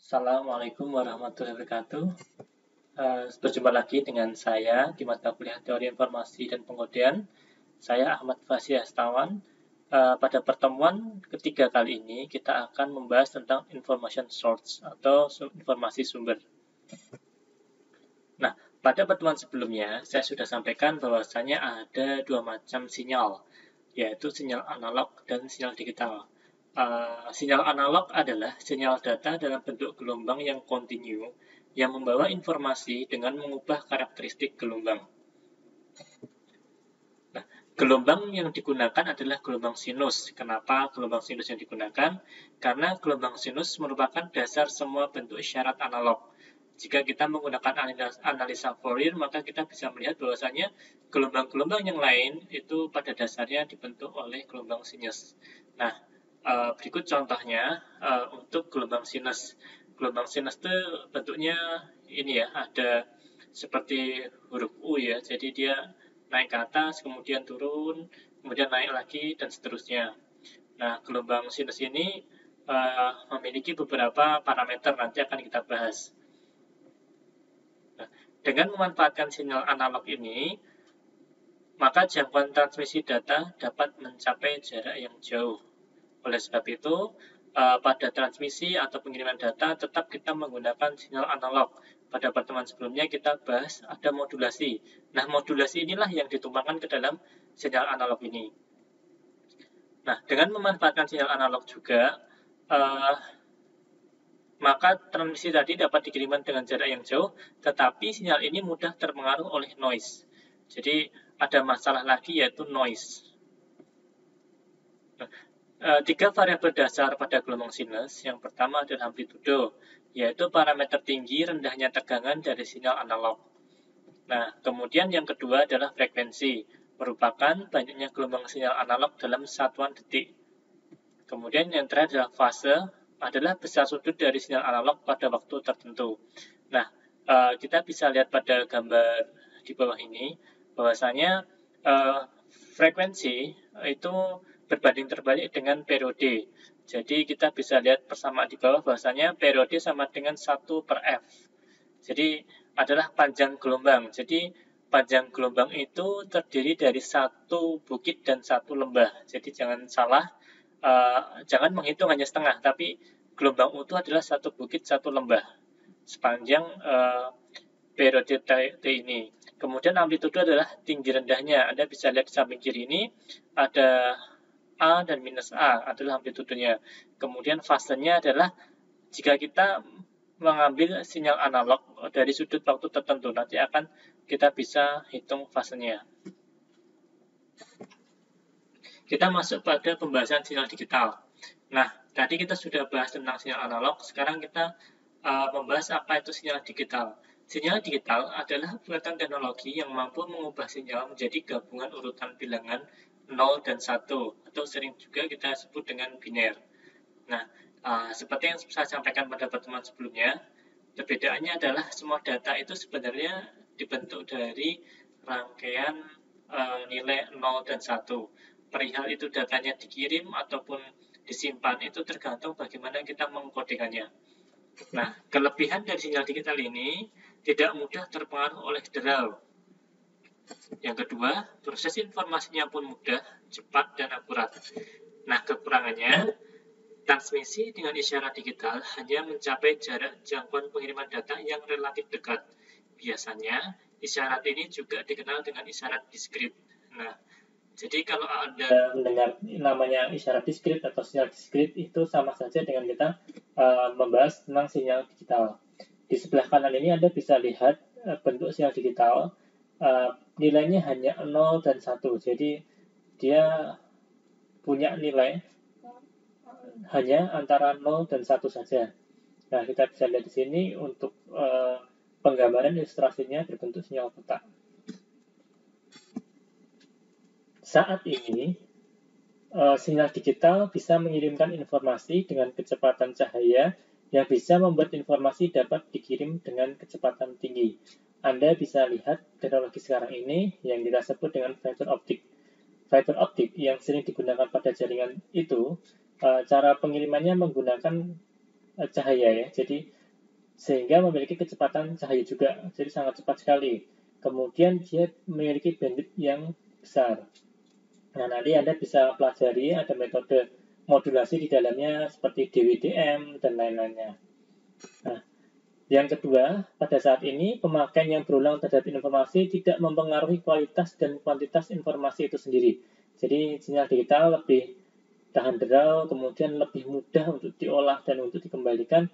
Assalamualaikum warahmatullahi wabarakatuh. Berjumpa lagi dengan saya di mata kuliah Teori Informasi dan Pengodean. Saya Ahmad Fasih Hastawan. Pada pertemuan ketiga kali ini, kita akan membahas tentang information source atau informasi sumber. Nah, pada pertemuan sebelumnya, saya sudah sampaikan bahwasanya ada dua macam sinyal, yaitu sinyal analog dan sinyal digital. Sinyal analog adalah sinyal data dalam bentuk gelombang yang kontinu yang membawa informasi dengan mengubah karakteristik gelombang. Nah, gelombang yang digunakan adalah gelombang sinus. Kenapa gelombang sinus yang digunakan? Karena gelombang sinus merupakan dasar semua bentuk isyarat analog. Jika kita menggunakan analisa Fourier, maka kita bisa melihat bahwasanya gelombang-gelombang yang lain itu pada dasarnya dibentuk oleh gelombang sinus. Nah, berikut contohnya untuk gelombang sinus. Gelombang sinus itu bentuknya ini ya, ada seperti huruf U ya. Jadi dia naik ke atas, kemudian turun, kemudian naik lagi, dan seterusnya. Nah, gelombang sinus ini memiliki beberapa parameter, nanti akan kita bahas. Nah, dengan memanfaatkan sinyal analog ini, maka jangkauan transmisi data dapat mencapai jarak yang jauh. Oleh sebab itu, pada transmisi atau pengiriman data tetap kita menggunakan sinyal analog. Pada pertemuan sebelumnya kita bahas ada modulasi. Nah, modulasi inilah yang ditumpangkan ke dalam sinyal analog ini. Nah, dengan memanfaatkan sinyal analog juga, maka transmisi tadi dapat dikirimkan dengan jarak yang jauh, tetapi sinyal ini mudah terpengaruh oleh noise. Jadi, ada masalah lagi yaitu noise. Nah, tiga variabel dasar pada gelombang sinus. Yang pertama adalah amplitudo, yaitu parameter tinggi rendahnya tegangan dari sinyal analog. Nah, kemudian yang kedua adalah frekuensi, merupakan banyaknya gelombang sinyal analog dalam satuan detik. Kemudian yang terakhir adalah fase, adalah besar sudut dari sinyal analog pada waktu tertentu. Nah, kita bisa lihat pada gambar di bawah ini, bahwasanya frekuensi itu berbanding terbalik dengan periode. Jadi kita bisa lihat persamaan di bawah bahwasanya periode sama dengan 1/f. Jadi adalah panjang gelombang. Jadi panjang gelombang itu terdiri dari satu bukit dan satu lembah. Jadi jangan salah, jangan menghitung hanya setengah, tapi gelombang utuh adalah satu bukit, satu lembah sepanjang periode T ini. Kemudian amplitudo adalah tinggi rendahnya. Anda bisa lihat di samping kiri ini ada A dan minus A adalah amplitudonya. Kemudian fasenya adalah jika kita mengambil sinyal analog dari sudut waktu tertentu, nanti akan kita bisa hitung fasenya. Kita masuk pada pembahasan sinyal digital. Nah, tadi kita sudah bahas tentang sinyal analog, sekarang kita membahas apa itu sinyal digital. Sinyal digital adalah peralatan teknologi yang mampu mengubah sinyal menjadi gabungan urutan bilangan 0 dan 1, atau sering juga kita sebut dengan biner. Nah, seperti yang saya sampaikan pada pertemuan sebelumnya, perbedaannya adalah semua data itu sebenarnya dibentuk dari rangkaian nilai 0 dan 1. Perihal itu datanya dikirim ataupun disimpan itu tergantung bagaimana kita mengkodekannya. Nah, kelebihan dari sinyal digital ini tidak mudah terpengaruh oleh derau. Yang kedua, proses informasinya pun mudah, cepat, dan akurat. Nah, kekurangannya, transmisi dengan isyarat digital hanya mencapai jarak jangkauan pengiriman data yang relatif dekat. Biasanya, isyarat ini juga dikenal dengan isyarat diskrit. Nah, jadi kalau Anda mendengar namanya isyarat diskrit atau sinyal diskrit, itu sama saja dengan kita membahas tentang sinyal digital. Di sebelah kanan ini Anda bisa lihat bentuk sinyal digital, nilainya hanya 0 dan 1. Jadi dia punya nilai hanya antara 0 dan 1 saja. Nah, kita bisa lihat di sini untuk penggambaran ilustrasinya berbentuk sinyal kotak. Saat ini, sinyal digital bisa mengirimkan informasi dengan kecepatan cahaya yang bisa membuat informasi dapat dikirim dengan kecepatan tinggi. Anda bisa lihat teknologi sekarang ini yang kita sebut dengan fiber optik. Fiber optik yang sering digunakan pada jaringan itu, cara pengirimannya menggunakan cahaya ya. Jadi sehingga memiliki kecepatan cahaya juga, jadi sangat cepat sekali. Kemudian dia memiliki bandwidth yang besar. Nah, nanti Anda bisa pelajari ada metode modulasi di dalamnya seperti DWDM dan lain-lainnya. Nah, yang kedua, pada saat ini pemakaian yang berulang terhadap informasi tidak mempengaruhi kualitas dan kuantitas informasi itu sendiri. Jadi sinyal digital lebih tahan derau, kemudian lebih mudah untuk diolah dan untuk dikembalikan,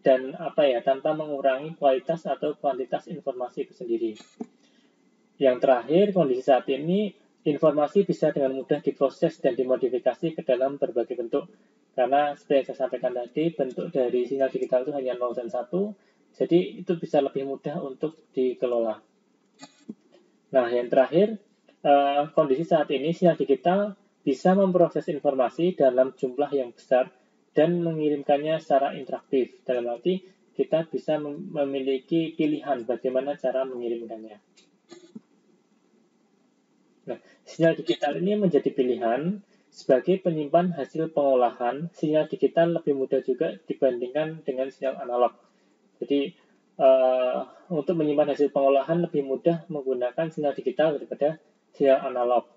dan tanpa mengurangi kualitas atau kuantitas informasi itu sendiri. Yang terakhir, kondisi saat ini informasi bisa dengan mudah diproses dan dimodifikasi ke dalam berbagai bentuk. Karena seperti yang saya sampaikan tadi, bentuk dari sinyal digital itu hanya 0 dan 1, jadi itu bisa lebih mudah untuk dikelola. Nah, yang terakhir, kondisi saat ini sinyal digital bisa memproses informasi dalam jumlah yang besar dan mengirimkannya secara interaktif. Dalam arti, kita bisa memiliki pilihan bagaimana cara mengirimkannya. Nah, sinyal digital ini menjadi pilihan sebagai penyimpan hasil pengolahan. Sinyal digital lebih mudah juga dibandingkan dengan sinyal analog. Jadi, untuk menyimpan hasil pengolahan lebih mudah menggunakan sinyal digital daripada sinyal analog.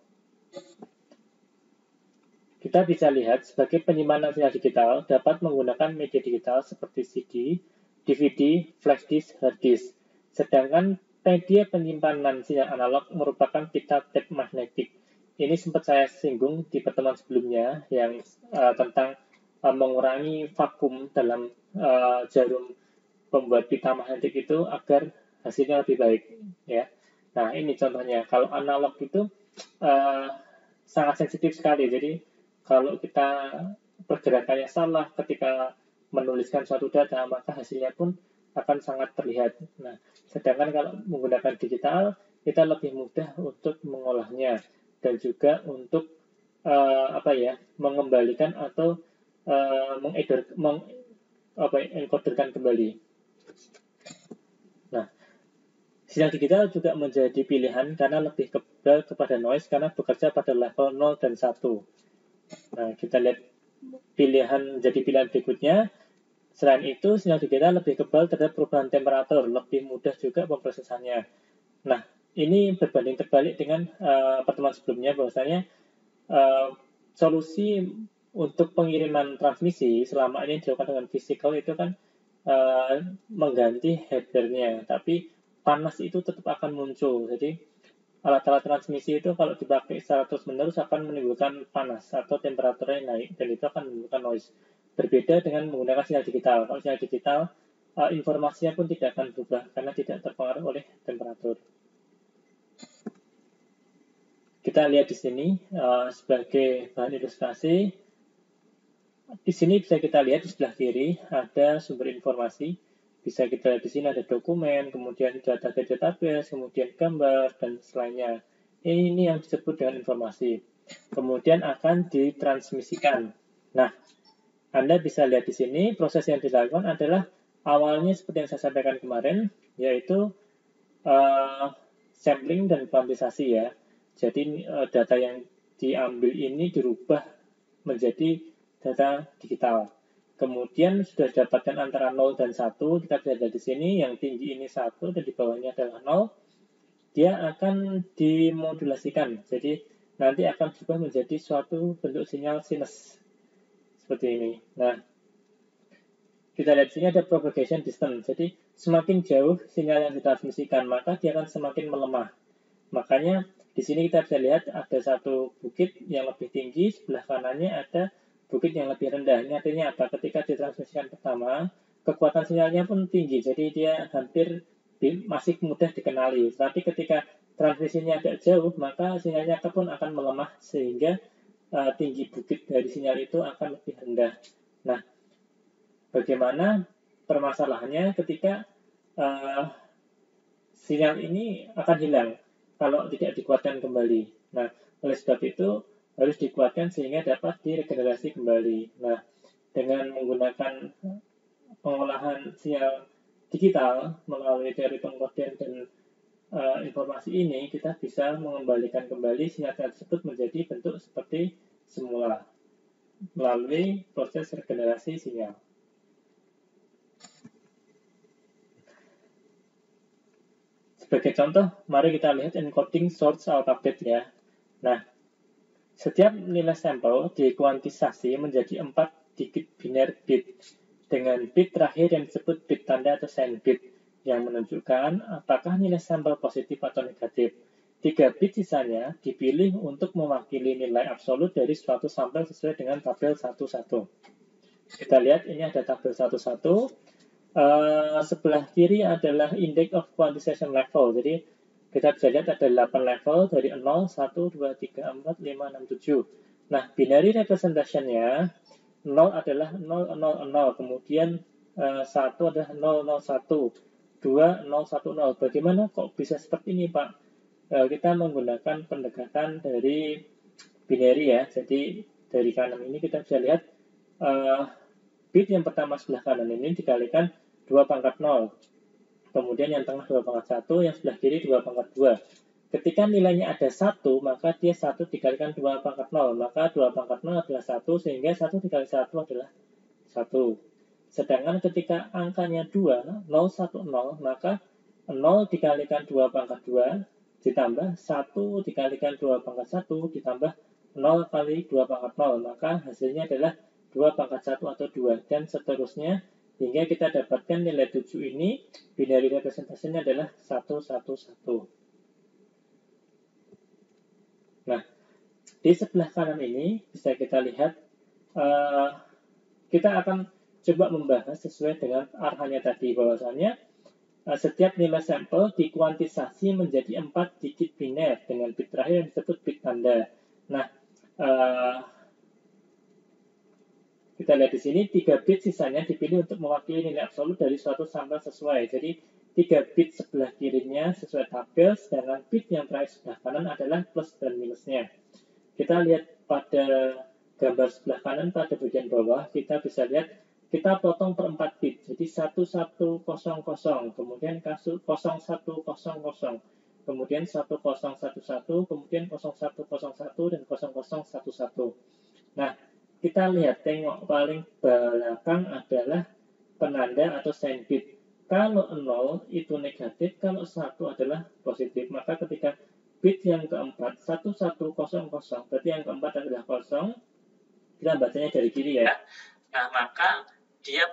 Kita bisa lihat sebagai penyimpanan sinyal digital dapat menggunakan media digital seperti CD, DVD, flash disk, hard disk. Sedangkan media penyimpanan sinyal analog merupakan pita tape magnetik. Ini sempat saya singgung di pertemuan sebelumnya yang tentang mengurangi vakum dalam jarum pembuat pita magnetik itu agar hasilnya lebih baik. Ya. Nah, ini contohnya. Kalau analog itu sangat sensitif sekali, jadi kalau kita pergerakannya salah ketika menuliskan suatu data, maka hasilnya pun akan sangat terlihat. Nah, sedangkan kalau menggunakan digital, kita lebih mudah untuk mengolahnya dan juga untuk mengembalikan atau encoderkan kembali. Nah, sinyal digital juga menjadi pilihan karena lebih kebal kepada noise karena bekerja pada level 0 dan 1. Nah, kita lihat jadi pilihan berikutnya. Selain itu, sinyal digital lebih kebal terhadap perubahan temperatur, lebih mudah juga pemrosesannya. Nah, ini berbanding terbalik dengan pertemuan sebelumnya, bahwasanya solusi untuk pengiriman transmisi selama ini dilakukan dengan physical itu kan mengganti headernya, tapi panas itu tetap akan muncul. Jadi alat-alat transmisi itu kalau dipakai secara terus-menerus akan menimbulkan panas atau temperaturnya naik dan itu akan menimbulkan noise. Berbeda dengan menggunakan sinyal digital. Kalau sinyal digital, informasinya pun tidak akan berubah karena tidak terpengaruh oleh temperatur. Kita lihat di sini sebagai bahan ilustrasi. Di sini bisa kita lihat di sebelah kiri ada sumber informasi. Bisa kita lihat di sini ada dokumen, kemudian data dari database, kemudian gambar, dan selainnya. Ini yang disebut dengan informasi. Kemudian akan ditransmisikan. Nah, Anda bisa lihat di sini, proses yang dilakukan adalah awalnya seperti yang saya sampaikan kemarin, yaitu sampling dan kuantisasi ya. Jadi data yang diambil ini dirubah menjadi data digital. Kemudian sudah dapatkan antara 0 dan 1, kita bisa lihat di sini, yang tinggi ini 1 dan di bawahnya adalah 0. Dia akan dimodulasikan, jadi nanti akan berubah menjadi suatu bentuk sinyal sinus. Seperti ini. Nah, kita lihat di sini ada propagation distance, jadi semakin jauh sinyal yang ditransmisikan, maka dia akan semakin melemah. Makanya di sini kita bisa lihat ada satu bukit yang lebih tinggi, sebelah kanannya ada bukit yang lebih rendah. Ini artinya apa? Ketika ditransmisikan pertama, kekuatan sinyalnya pun tinggi, jadi dia hampir masih mudah dikenali. Tapi ketika transmisinya agak jauh, maka sinyalnya pun akan melemah sehingga tinggi bukit dari sinyal itu akan lebih rendah. Nah, bagaimana permasalahannya ketika sinyal ini akan hilang kalau tidak dikuatkan kembali. Nah, oleh sebab itu harus dikuatkan sehingga dapat diregenerasi kembali. Nah, dengan menggunakan pengolahan sinyal digital melalui teori pengkodean dan informasi ini, kita bisa mengembalikan kembali sinyal tersebut menjadi bentuk seperti semula melalui proses regenerasi sinyal. Sebagai contoh, mari kita lihat encoding source alphabet ya. Nah, setiap nilai sampel dikuantisasi menjadi 4 digit biner bit dengan bit terakhir yang disebut bit tanda atau sign bit yang menunjukkan apakah nilai sampel positif atau negatif. 3 bit sisanya dipilih untuk mewakili nilai absolut dari suatu sampel sesuai dengan tabel 11. Kita lihat ini ada tabel 11. Sebelah kiri adalah index of quantization level. Jadi kita bisa lihat ada 8 level dari 0, 1, 2, 3, 4, 5, 6, 7. Nah, binary representation-nya 0 adalah 0, 0, 0. Kemudian 1 adalah 0, 0, 1. 2, 0, 1, 0. Bagaimana kok bisa seperti ini, Pak? Kita menggunakan pendekatan dari binary ya. Jadi dari kanan ini kita bisa lihat bit yang pertama sebelah kanan ini dikalikan 2 pangkat 0. Kemudian yang tengah 2 pangkat 1, yang sebelah kiri 2 pangkat 2. Ketika nilainya ada 1, maka dia 1 dikalikan 2 pangkat 0. Maka 2 pangkat 0 adalah 1, sehingga 1 dikali 1 adalah 1. Sedangkan ketika angkanya 2, 0, 1, 0, maka 0 dikalikan 2 pangkat 2, ditambah 1 dikalikan 2 pangkat 1, ditambah 0 kali 2 pangkat 0. Maka hasilnya adalah 2 pangkat 1 atau 2. Dan seterusnya, hingga kita dapatkan nilai 7 ini, binary representation-nya adalah 1, 1, 1. Nah, di sebelah kanan ini bisa kita lihat, kita akan coba membahas sesuai dengan arahannya tadi, bahwasannya setiap nilai sampel dikuantisasi menjadi 4 digit biner dengan bit terakhir yang disebut bit tanda. Nah, kita lihat di sini 3 bit sisanya dipilih untuk mewakili nilai absolut dari suatu sampel sesuai. Jadi 3 bit sebelah kirinya sesuai tabel, sedangkan bit yang terakhir sebelah kanan adalah plus dan minusnya. Kita lihat pada gambar sebelah kanan pada bagian bawah, kita bisa lihat kita potong per 4 bit. Jadi 1100, kemudian 0100, kemudian 1011, kemudian 0101 dan 0011. Nah, kita lihat tengok paling belakang adalah penanda atau sign bit. Kalau 0 itu negatif, kalau 1 adalah positif. Maka ketika bit yang keempat 1100, berarti yang keempat adalah 0. Kita bacanya dari kiri ya. Nah, maka dia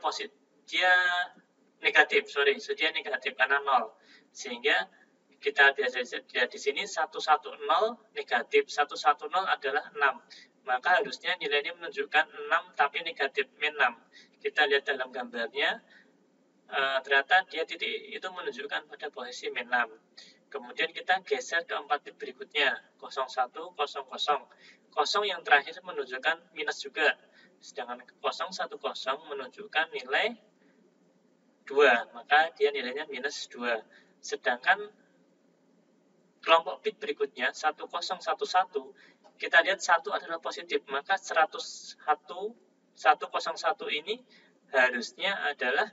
negatif karena 0. Sehingga kita lihat di sini 110 negatif, 110 adalah 6. Maka harusnya nilai ini menunjukkan 6 tapi negatif min 6. Kita lihat dalam gambarnya, ternyata dia titik itu menunjukkan pada posisi min 6. Kemudian kita geser ke 4 bit berikutnya, 0100. 0 yang terakhir menunjukkan minus juga. Sedangkan 010 menunjukkan nilai 2, maka dia nilainya minus 2. Sedangkan kelompok bit berikutnya, 1011, kita lihat 1 adalah positif, maka 101 ini harusnya adalah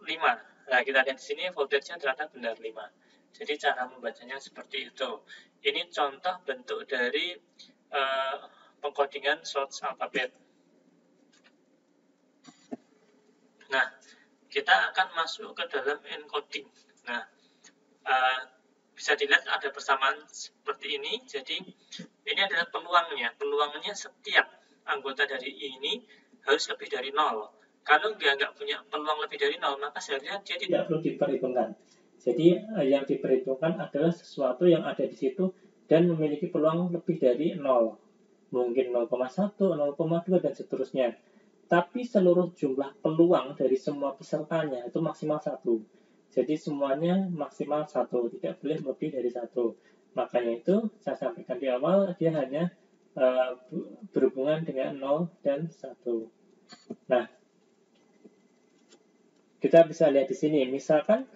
5. Nah, kita lihat di sini voltage-nya ternyata benar 5. Jadi cara membacanya seperti itu. Ini contoh bentuk dari pengkodingan source alphabet. Nah, kita akan masuk ke dalam encoding. Nah, bisa dilihat ada persamaan seperti ini. Jadi, ini adalah peluangnya. Peluangnya setiap anggota dari ini harus lebih dari 0. Kalau nggak punya peluang lebih dari 0, maka seharusnya dia tidak perlu diperhitungkan. Jadi, yang diperhitungkan adalah sesuatu yang ada di situ dan memiliki peluang lebih dari 0. Mungkin 0,1, 0,2, dan seterusnya. Tapi seluruh jumlah peluang dari semua pesertanya itu maksimal 1. Jadi semuanya maksimal 1, tidak boleh lebih dari 1. Makanya itu saya sampaikan di awal, dia hanya berhubungan dengan 0 dan 1. Nah, kita bisa lihat di sini, misalkan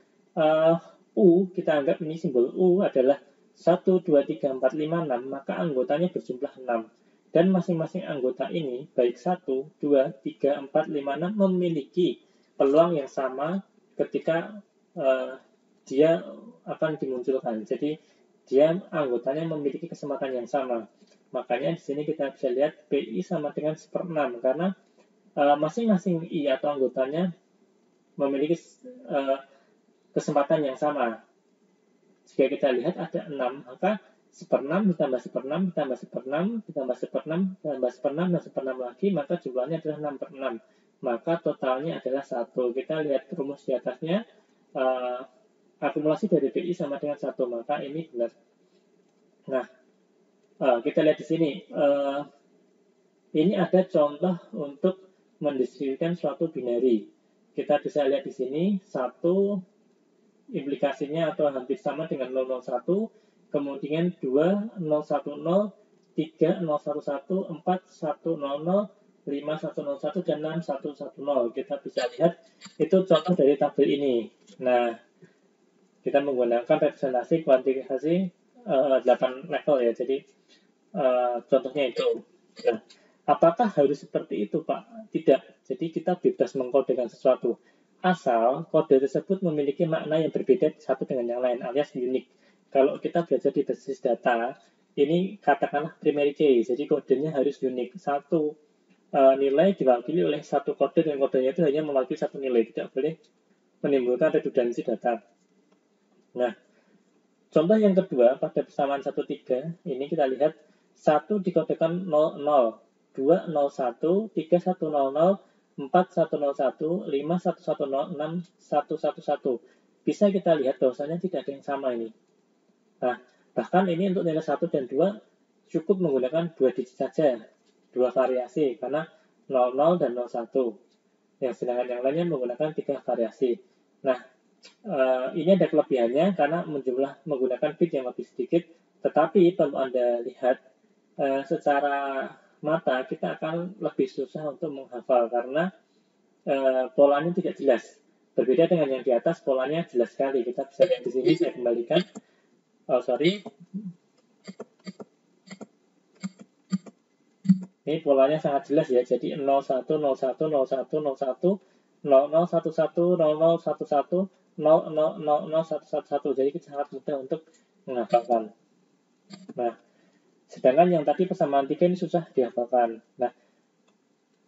U, kita anggap ini simbol U adalah 1, 2, 3, 4, 5, 6, maka anggotanya berjumlah 6. Dan masing-masing anggota ini, baik 1, 2, 3, 4, 5, 6, memiliki peluang yang sama ketika dia akan dimunculkan. Jadi, dia anggotanya memiliki kesempatan yang sama. Makanya di sini kita bisa lihat PI sama dengan 1/6, karena masing-masing I atau anggotanya memiliki kesempatan yang sama. Jika kita lihat ada 6, maka 1/6 ditambah 1/6 ditambah 1/6 ditambah 1/6 ditambah 1/6 dan 1/6 lagi, maka jumlahnya adalah 6/6. Maka totalnya adalah 1. Kita lihat rumus di atasnya, akumulasi dari BI sama dengan 1, maka ini benar. Nah, kita lihat di sini. Ini ada contoh untuk mendistribusikan suatu binary. Kita bisa lihat di sini, 1 implikasinya atau hampir sama dengan 001, kemudian 2, 010, 3, 011, 4, 100, 5, 101, dan 6, 110. Kita bisa lihat, itu contoh dari tabel ini. Nah, kita menggunakan representasi kuantifikasi 8 level ya, jadi contohnya itu. Nah, apakah harus seperti itu, Pak? Tidak. Jadi kita bebas mengkodekan sesuatu. Asal kode tersebut memiliki makna yang berbeda satu dengan yang lain, alias unik. Kalau kita belajar di basis data, ini katakanlah primary key, jadi kodenya harus unik. Satu nilai diwakili oleh satu kode, dan kodenya itu hanya mewakili satu nilai. Tidak boleh menimbulkan redundansi data. Nah, contoh yang kedua, pada persamaan 1,3, ini kita lihat 1 dikodekan 00, 2, 01, 3, 100, 4, 101, 5, 110, 6, 111. Bisa kita lihat bahwasanya tidak ada yang sama ini. Nah, bahkan ini untuk nilai 1 dan 2 cukup menggunakan 2 digit saja, 2 variasi, karena 00 dan 01. Yang sedangkan yang lainnya menggunakan 3 variasi. Nah, ini ada kelebihannya karena menggunakan bit yang lebih sedikit, tetapi perlu Anda lihat secara mata kita akan lebih susah untuk menghafal karena polanya tidak jelas. Berbeda dengan yang di atas, polanya jelas sekali. Kita bisa lihat di sini, saya kembalikan. Ini polanya sangat jelas ya. Jadi 01, 01, 01, 01, 00, 11, 00, 11, 00, 111. Jadi sangat mudah untuk menghafalkan. Nah, sedangkan yang tadi persamaan 3 ini susah dihafalkan. Nah,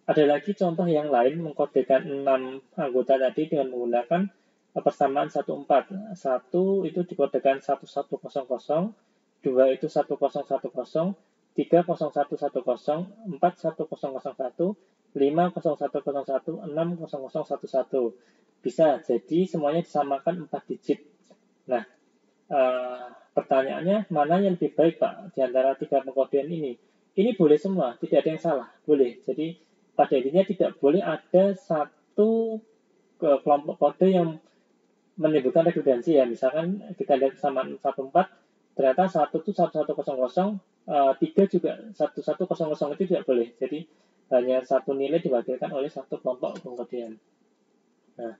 ada lagi contoh yang lain mengkodekan 6 anggota tadi dengan menggunakan persamaan 14. 1 itu dikodekan 1100, 2 itu 1010, 3 0110, 4 1001, 5 0101, 6 0011. Bisa, jadi semuanya disamakan 4 digit. Nah, pertanyaannya, mana yang lebih baik, Pak, di antara 3 pengkodean ini? Ini boleh semua, tidak ada yang salah, boleh. Jadi, pada intinya tidak boleh ada satu kelompok kode yang menimbulkan redundansi ya. Misalkan kita lihat persamaan 14, ternyata 1 itu 1100, 3 juga 1100 itu tidak boleh. Jadi, hanya satu nilai diwakilkan oleh satu kelompok pengkodean. Nah,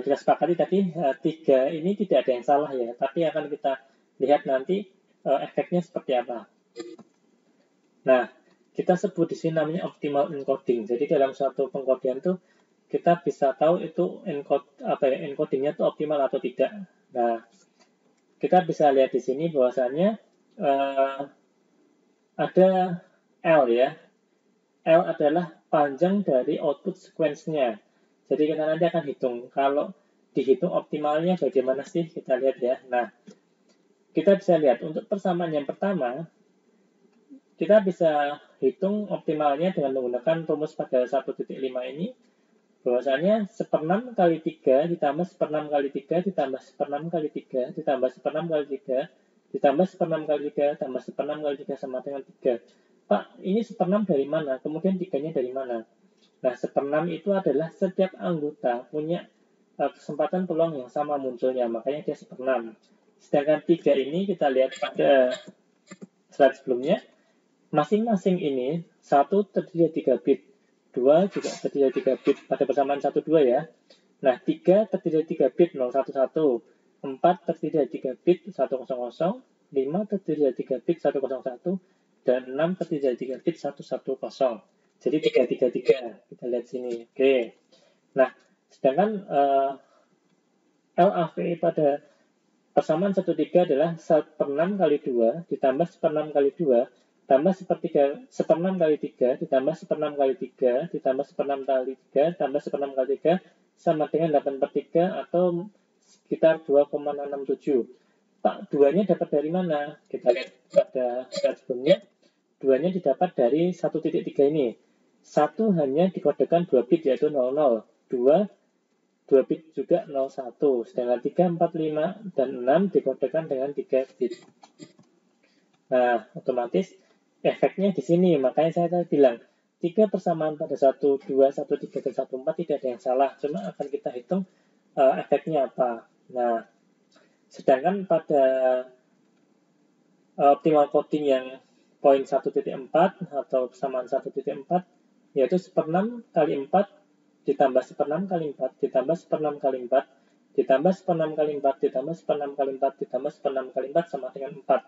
kita sepakati tadi 3 ini tidak ada yang salah ya, tapi akan kita lihat nanti efeknya seperti apa. Nah, kita sebut di sini namanya optimal encoding. Jadi dalam suatu pengkodean itu kita bisa tahu itu encodingnya itu optimal atau tidak. Nah, kita bisa lihat di sini bahwasanya ada L ya. L adalah panjang dari output sequence-nya. Jadi kita nanti akan hitung. Kalau dihitung optimalnya bagaimana sih? Kita lihat ya. Nah, kita bisa lihat untuk persamaan yang pertama, kita bisa hitung optimalnya dengan menggunakan rumus pada 1.5 ini. Bahwasanya 1/6 kali 3 ditambah 1/6 kali 3 ditambah 1/6 kali 3 ditambah 1/6 kali 3 ditambah 1/6 kali 3 tambah 1/6 kali 3 sama dengan 3. Pak, ini 1/6 dari mana? Kemudian 3-nya dari mana? Nah, 1/6 itu adalah setiap anggota punya kesempatan peluang yang sama munculnya, makanya dia 1/6. Sedangkan 3 ini kita lihat pada slide sebelumnya, masing-masing ini 1 terdiri dari 3 bit, 2 juga terdiri dari 3 bit pada persamaan 1, 2 ya. Nah, 3 terdiri dari 3 bit 011, 4 terdiri dari 3 bit 100, 5 terdiri dari 3 bit 101, dan 6 terdiri dari 3 bit 110. Jadi 333, kita lihat sini. Oke. Nah, sedangkan LAV pada persamaan 1,3 adalah 1/6 kali 2 ditambah 1/6 kali 2 tambah 1/6 kali 3 ditambah 1/6 kali 3 ditambah 1/6 kali 3 tambah 1/6 kali 3 sama dengan 8/3 atau sekitar 2,667. Pak, 2-nya dapat dari mana? Kita lihat pada slide sebelumnya, 2-nya didapat dari 1.3 ini. 1 hanya dikodekan 2 bit yaitu 00, 2 bit juga 01, sedangkan 3, 4, 5, dan 6 dikodekan dengan 3 bit. Nah, otomatis efeknya di sini, makanya saya tadi bilang, 3 persamaan pada 1, 2, 1, 3, dan 1, 4 tidak ada yang salah, cuma akan kita hitung efeknya apa. Nah, sedangkan pada optimal coding yang poin 1.4 atau persamaan 1.4 yaitu 1/6 kali 4 ditambah 1/6 kali 4 ditambah 1/6 kali 4 ditambah 1/6 kali 4 ditambah 1/6 kali 4 ditambah 1/6 kali 4 sama dengan 4.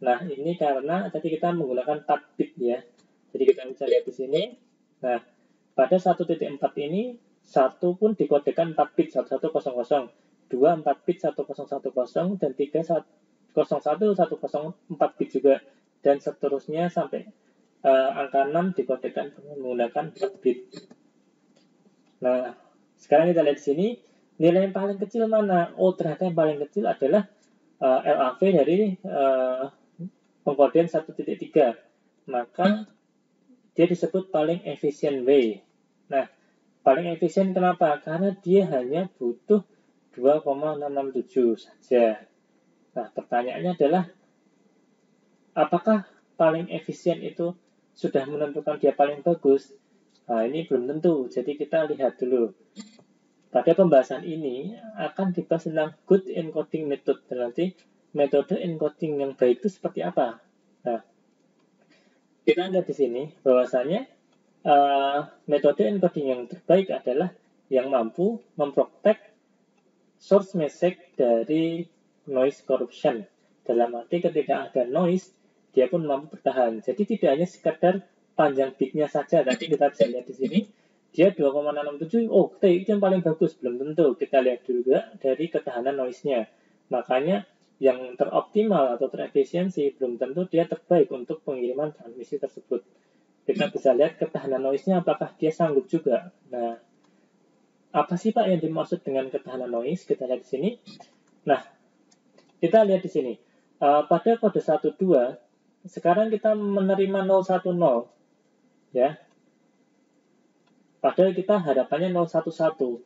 Nah, ini karena tadi kita menggunakan 4 bit ya. Jadi kita bisa lihat di sini. Nah, pada 1.4 ini 1 pun dikodekan 4 bit 1100, 2 4 bit 1010, dan 3 01 104 bit juga, dan seterusnya sampai angka 6 dikodekan menggunakan 4 bit. Nah, sekarang kita lihat di sini, nilai yang paling kecil mana? Oh, ternyata yang paling kecil adalah LAV dari pengkodean 1.3. Maka dia disebut paling efisien way. Nah, paling efisien kenapa? Karena dia hanya butuh 2,667 saja. Nah, pertanyaannya adalah, apakah paling efisien itu sudah menentukan dia paling bagus? Nah, ini belum tentu. Jadi kita lihat dulu. Pada pembahasan ini akan dibahas tentang good encoding method. Berarti metode encoding yang baik itu seperti apa? Nah, kita lihat di sini bahwasanya metode encoding yang terbaik adalah yang mampu memprotek source message dari noise corruption. Dalam arti ketika ada noise, dia pun mampu bertahan. Jadi tidak hanya sekedar panjang bitnya saja. Tadi kita bisa lihat di sini, dia 2,67. Oh, itu yang paling bagus. Belum tentu. Kita lihat juga dari ketahanan noise-nya. Makanya yang teroptimal atau terefisiensi belum tentu dia terbaik untuk pengiriman transmisi tersebut. Kita bisa lihat ketahanan noise-nya apakah dia sanggup juga. Nah, apa sih Pak yang dimaksud dengan ketahanan noise? Kita lihat di sini. Nah, kita lihat di sini. Pada kode 12, sekarang kita menerima 010. Ya. Padahal kita harapannya 011.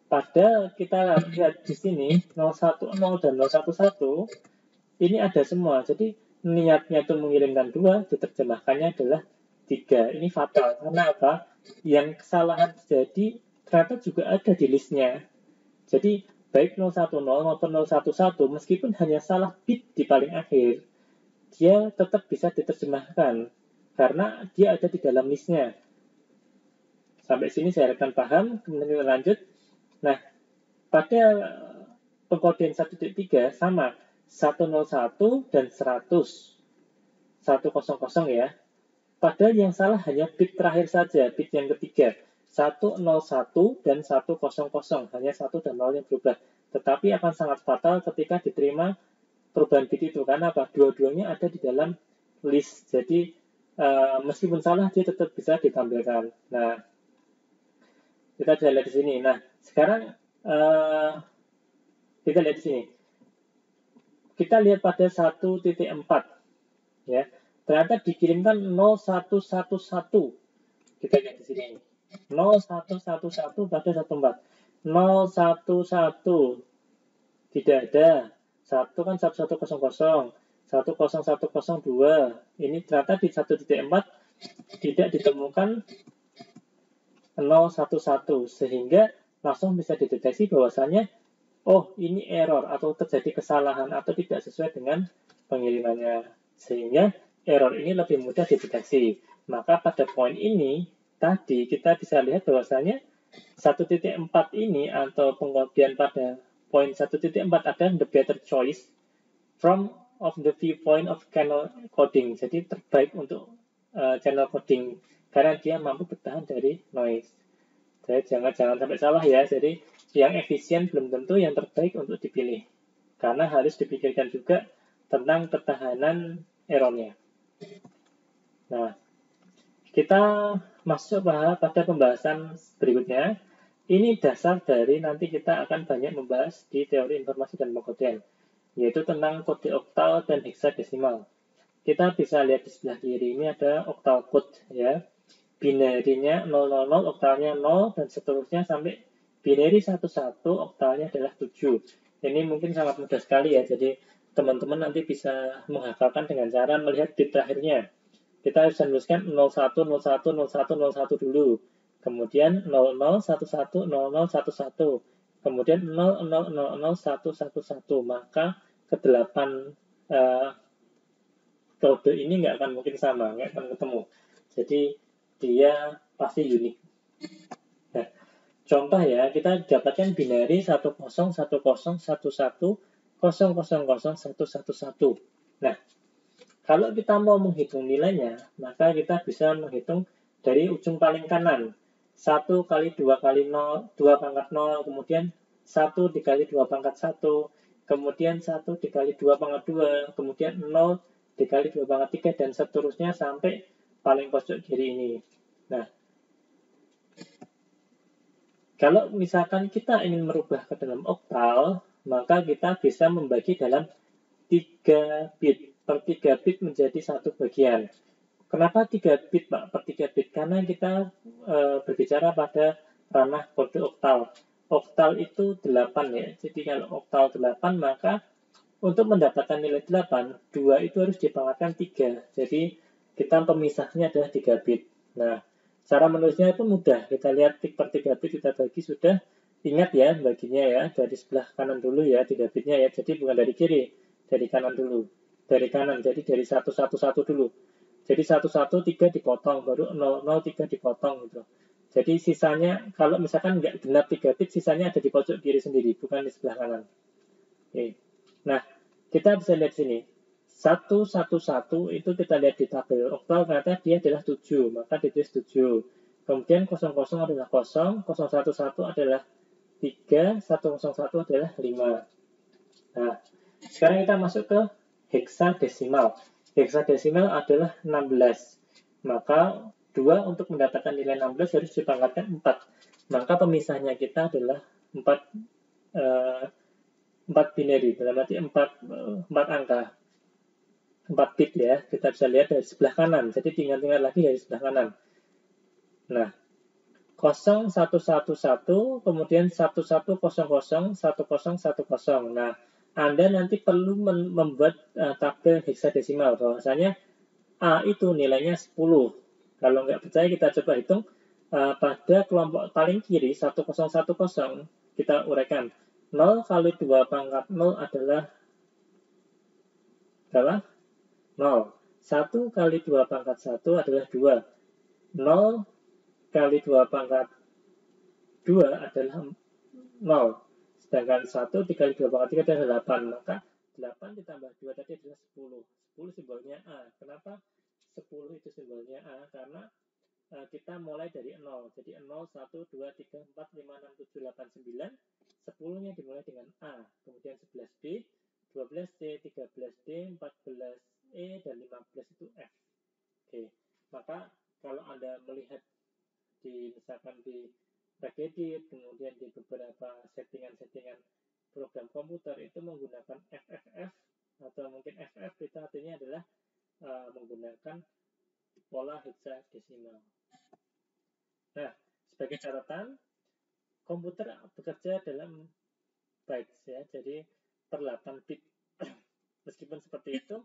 Pada kita lihat di sini 010 dan 011 ini ada semua. Jadi niatnya itu mengirimkan 2, diterjemahkannya adalah 3. Ini fatal. Karena apa? Yang kesalahan terjadi ternyata juga ada di listnya. Jadi baik 010 maupun 011 meskipun hanya salah bit di paling akhir, dia tetap bisa diterjemahkan karena dia ada di dalam listnya. Sampai sini saya harapkan paham. Kemudian kita lanjut. Nah, pada pengkodean 1.3 sama 101 dan 100. 100 ya. Padahal yang salah hanya bit terakhir saja, bit yang ketiga. 101 dan 100, hanya 1 dan 0 yang berubah. Tetapi akan sangat fatal ketika diterima perubahan bit itu. Karena apa? Dua-duanya ada di dalam list. Jadi, meskipun salah, dia tetap bisa ditampilkan. Nah, kita bisa lihat di sini. Nah, sekarang kita lihat di sini. Kita lihat pada 1.4. Ya. Ternyata dikirimkan 0111. Kita lihat di sini. 0111 pada 14. 011 tidak ada. 1 kan 1100. 10102. Ini ternyata di 1.4 tidak ditemukan 011 sehingga langsung bisa dideteksi bahwasanya oh ini error atau terjadi kesalahan atau tidak sesuai dengan pengirimannya, sehingga error ini lebih mudah dideteksi. Maka pada poin ini tadi kita bisa lihat bahwasanya 1.4 ini atau pengkodean pada poin 1.4 adalah the better choice from of the viewpoint of channel coding. Jadi terbaik untuk channel coding karena dia mampu bertahan dari noise. Jadi jangan sampai salah ya. Jadi yang efisien belum tentu yang terbaik untuk dipilih. Karena harus dipikirkan juga tentang ketahanan errornya. Nah, kita masuk pada pembahasan berikutnya. Ini dasar dari nanti kita akan banyak membahas di teori informasi dan pengkodean. yaitu tentang kode oktal dan heksadesimal. Kita bisa lihat di sebelah kiri ini ada oktal code ya. Binary-nya 000, oktalnya 0 dan seterusnya sampai binary 11 oktalnya adalah 7. Ini mungkin sangat mudah sekali ya. Jadi teman-teman nanti bisa menghafalkan dengan cara melihat bit terakhirnya. Kita bisa menuliskan 01, 01, 01, 01 dulu. Kemudian 00, 11, 00, 11. Kemudian 0000, 111. Maka kedelapan kode ini nggak akan mungkin sama, nggak akan ketemu. Jadi dia pasti unik. Nah, contoh ya, kita dapatkan binary 1010110011. Nah, kalau kita mau menghitung nilainya, maka kita bisa menghitung dari ujung paling kanan. 1 kali 2 kali 0, 2 pangkat 0, kemudian 1 dikali 2 pangkat 1, kemudian 1 dikali 2 pangkat 2, kemudian 0 dikali 2 pangkat 3, dan seterusnya sampai paling pojok kiri ini. Nah, kalau misalkan kita ingin merubah ke dalam oktal, maka kita bisa membagi dalam 3 bit. Per 3 bit menjadi satu bagian. Kenapa 3 bit, Pak, per 3 bit? Karena kita berbicara pada ranah kode oktal. Oktal itu 8 ya. Jadi kalau oktal 8, maka untuk mendapatkan nilai 8, 2 itu harus dipangkatkan 3. Jadi kita pemisahnya adalah 3 bit. Nah, cara menulisnya itu mudah. Kita lihat per 3 bit kita bagi sudah. Ingat ya, baginya ya, dari sebelah kanan dulu ya, 3 bitnya ya. Jadi bukan dari kiri, dari kanan dulu. Dari kanan, jadi dari 111 dulu. Jadi 113 dipotong, baru 003 dipotong gitu. Jadi sisanya, kalau misalkan nggak genap 3 bit, sisanya ada di pojok kiri sendiri, bukan di sebelah kanan. Oke. Nah, kita bisa lihat sini. 111 itu kita lihat di tabel oktal, ternyata dia adalah 7, maka ditulis 7. Kemudian 00 adalah 0, 011 adalah 3, 101 adalah 5. Nah, sekarang kita masuk ke heksadesimal. Heksadesimal adalah 16. Maka 2 untuk mendapatkan nilai 16 harus dipangkatkan 4. Maka pemisahnya kita adalah 4 binary, dalam arti 4 angka. 4 bit ya, kita bisa lihat dari sebelah kanan. Jadi diingat-ingat lagi dari sebelah kanan. Nah, 0111, kemudian 1100, 1010. Nah, Anda nanti perlu membuat tabel heksadesimal. Bahwasanya A itu nilainya 10. Kalau nggak percaya kita coba hitung pada kelompok paling kiri 1010 kita uraikan. 0 kali 2 pangkat 0 adalah berapa? 0. 1 kali 2 pangkat 1 adalah 2. 0 kali 2 pangkat 2 adalah 0. Sedangkan 1 dikali 2 pangkat 3 adalah 8. Maka 8 ditambah 2 tadi adalah 10. 10 simbolnya A. Kenapa 10 itu simbolnya A? Karena kita mulai dari 0. Jadi 0, 1, 2, 3, 4, 5, 6, 7, 8, 9. 10-nya dimulai dengan A. Kemudian 11B, 12C, 13D, 14E, dan 15 itu F. Oke. Maka kalau Anda melihat misalkan di Regedit, kemudian di beberapa settingan-settingan program komputer itu menggunakan FFF atau mungkin FF, itu artinya adalah menggunakan pola heksadesimal. Nah, sebagai catatan, komputer bekerja dalam bytes ya, jadi per 8 bit. Meskipun seperti itu,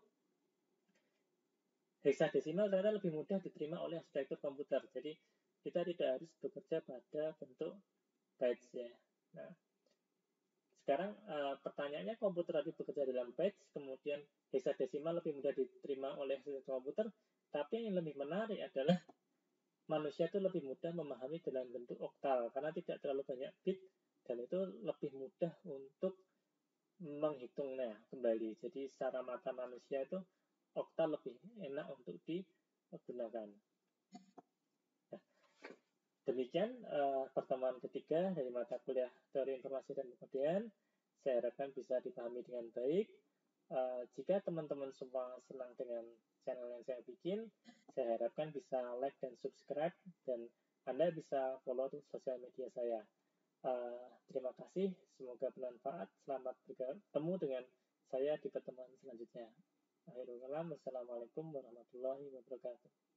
heksadesimal ternyata lebih mudah diterima oleh arsitektur komputer. Jadi kita tidak harus bekerja pada bentuk bytes ya. Nah, sekarang pertanyaannya, komputer tadi bekerja dalam bytes, kemudian heksadesimal lebih mudah diterima oleh komputer, tapi yang lebih menarik adalah manusia itu lebih mudah memahami dalam bentuk oktal karena tidak terlalu banyak bit dan itu lebih mudah untuk menghitungnya kembali. Jadi secara mata manusia itu oktal lebih enak untuk digunakan. Nah, demikian pertemuan ketiga dari mata kuliah Teori Informasi dan Pengetahuan. Saya harapkan bisa dipahami dengan baik. Jika teman-teman semua senang dengan channel yang saya bikin, saya harapkan bisa like dan subscribe, dan Anda bisa follow di sosial media saya. Terima kasih, semoga bermanfaat. Selamat bertemu dengan saya di pertemuan selanjutnya. Akhirul kalam, wassalamualaikum warahmatullahi wabarakatuh.